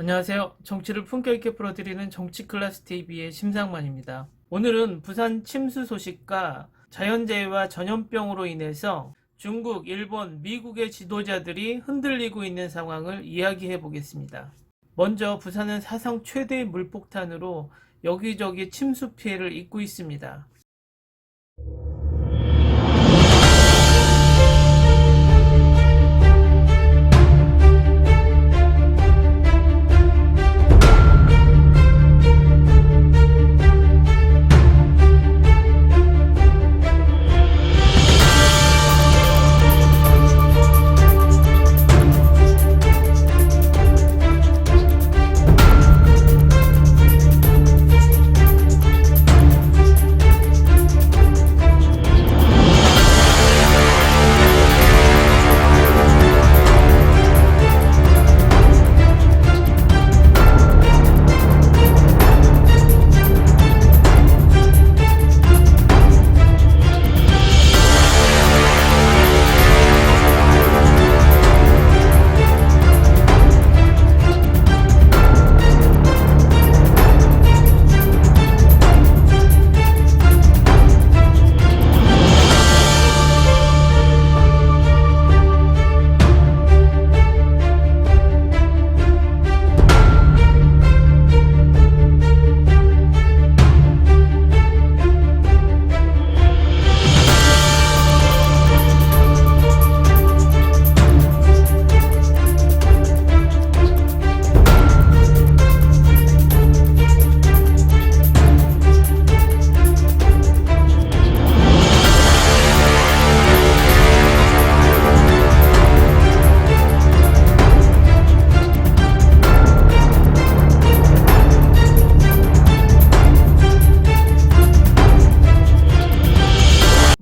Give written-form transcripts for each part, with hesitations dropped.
안녕하세요. 정치를 품격 있게 풀어드리는 정치클래스TV의 심상만입니다. 오늘은 부산 침수 소식과 자연재해와 전염병으로 인해서 중국, 일본, 미국의 지도자들이 흔들리고 있는 상황을 이야기해 보겠습니다. 먼저 부산은 사상 최대의 물폭탄으로 여기저기 침수 피해를 입고 있습니다.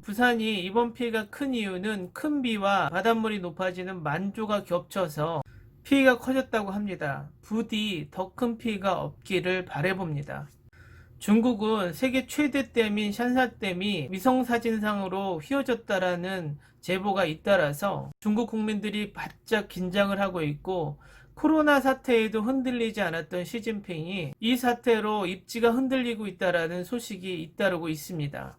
부산이 이번 피해가 큰 이유는 큰 비와 바닷물이 높아지는 만조가 겹쳐서 피해가 커졌다고 합니다. 부디 더 큰 피해가 없기를 바라봅니다. 중국은 세계 최대 댐인 샨샤댐이 위성사진상으로 휘어졌다라는 제보가 잇따라서 중국 국민들이 바짝 긴장을 하고 있고, 코로나 사태에도 흔들리지 않았던 시진핑이 이 사태로 입지가 흔들리고 있다라는 소식이 잇따르고 있습니다.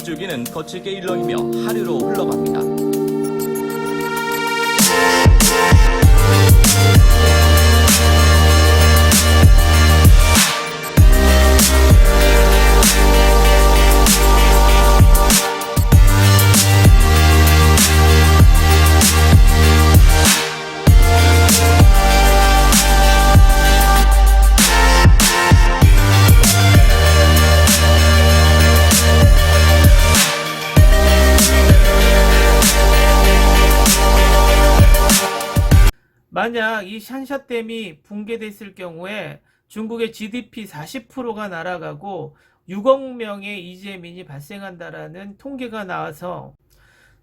주기는 거칠게 일렁이며 하류로 흘러갑니다. 만약 이 샨샤댐이 붕괴됐을 경우에 중국의 GDP 40%가 날아가고 6억 명의 이재민이 발생한다라는 통계가 나와서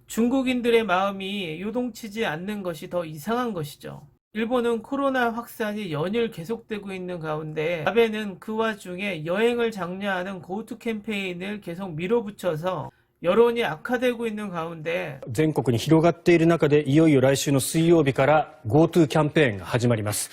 중국인들의 마음이 요동치지 않는 것이 더 이상한 것이죠. 일본은 코로나 확산이 연일 계속되고 있는 가운데 아베는 그 와중에 여행을 장려하는 고투 캠페인을 계속 밀어붙여서 여론이 악화되고 있는 가운데 全国に広がっている中でいよいよ来週の水曜日から GoTo キャンペーンが始まります。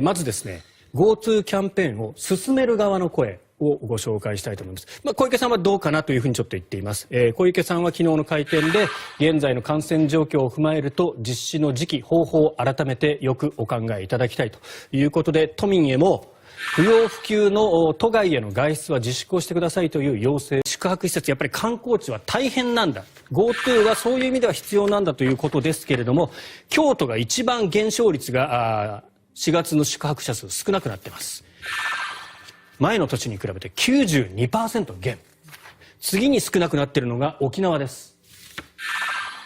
まずですね、GoTo キャンペーンを進める側の声をご紹介したいと思います。小池さんはどうかなというふうにちょっと言っています。小池さんは昨日の会見で現在の感染状況を踏まえると実施の時期、方法を改めてよくお考えいただきたいということで、都民へも不要不急の都外への外出は自粛をしてくださいという要請。宿泊施設、やっぱり観光地は大変なんだ。GoTo はそういう意味では必要なんだということですけれども、京都が一番減少率が4月の宿泊者数少なくなっています。前の年に比べて 92% 減。次に少なくなっているのが沖縄です。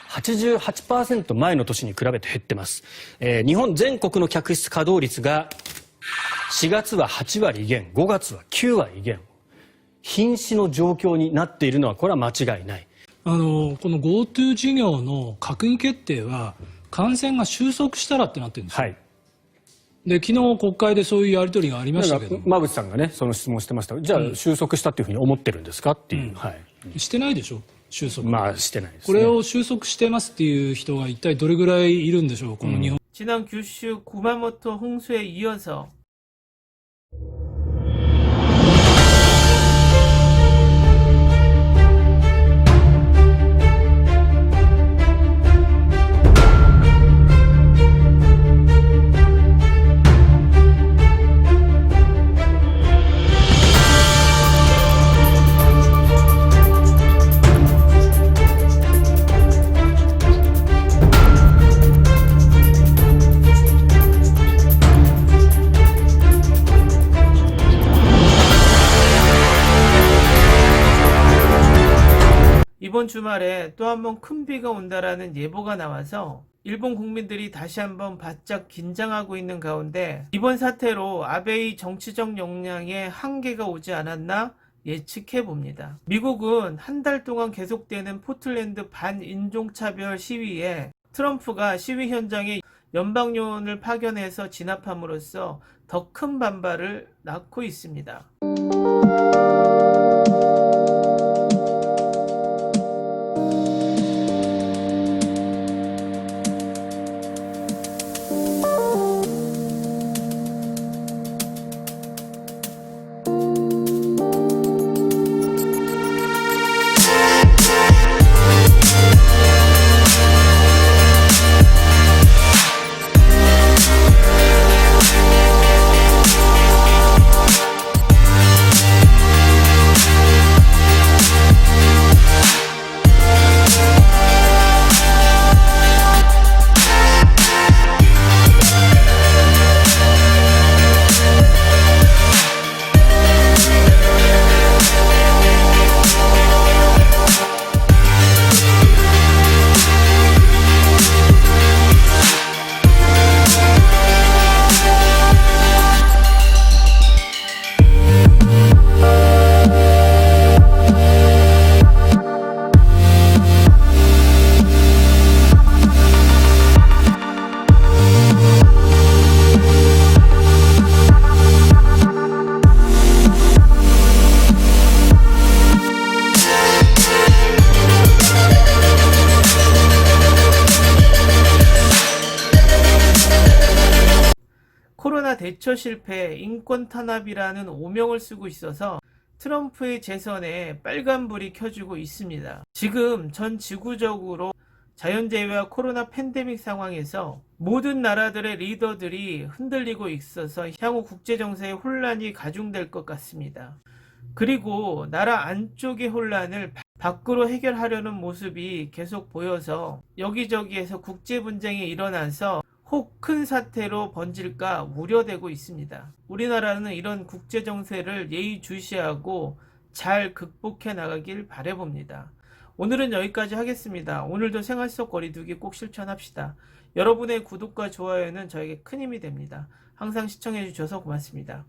88% 前の年に比べて減ってます。日本全国の客室稼働率が4月は8割減、5月は9割減。瀕死の状況になっているのはこれは間違いない。この GoTo 事業の閣議決定は感染が収束したらってなってるんですよ。はい。で、昨日国会でそういうやり取りがありましたけど、馬渕さんがね、その質問してました。じゃあ、収束したっていうふうに思ってるんですかっていう。はい。してないでしょ、収束。まあ、してないですね。これを収束してますっていう人が一体どれぐらいいるんでしょう、この日本。지난 규슈 구마모토 홍수에 이어서 이번 주말에 또 한 번 큰 비가 온다라는 예보가 나와서 일본 국민들이 다시 한번 바짝 긴장하고 있는 가운데 이번 사태로 아베의 정치적 역량에 한계가 오지 않았나 예측해 봅니다. 미국은 한 달 동안 계속되는 포틀랜드 반인종차별 시위에 트럼프가 시위 현장에 연방요원을 파견해서 진압함으로써 더 큰 반발을 낳고 있습니다. 코로나 대처 실패, 인권 탄압이라는 오명을 쓰고 있어서 트럼프의 재선에 빨간불이 켜지고 있습니다. 지금 전 지구적으로 자연재해와 코로나 팬데믹 상황에서 모든 나라들의 리더들이 흔들리고 있어서 향후 국제정세의 혼란이 가중될 것 같습니다. 그리고 나라 안쪽의 혼란을 밖으로 해결하려는 모습이 계속 보여서 여기저기에서 국제 분쟁이 일어나서 혹 큰 사태로 번질까 우려되고 있습니다. 우리나라는 이런 국제 정세를 예의주시하고 잘 극복해 나가길 바라봅니다. 오늘은 여기까지 하겠습니다. 오늘도 생활 속 거리두기 꼭 실천합시다. 여러분의 구독과 좋아요는 저에게 큰 힘이 됩니다. 항상 시청해 주셔서 고맙습니다.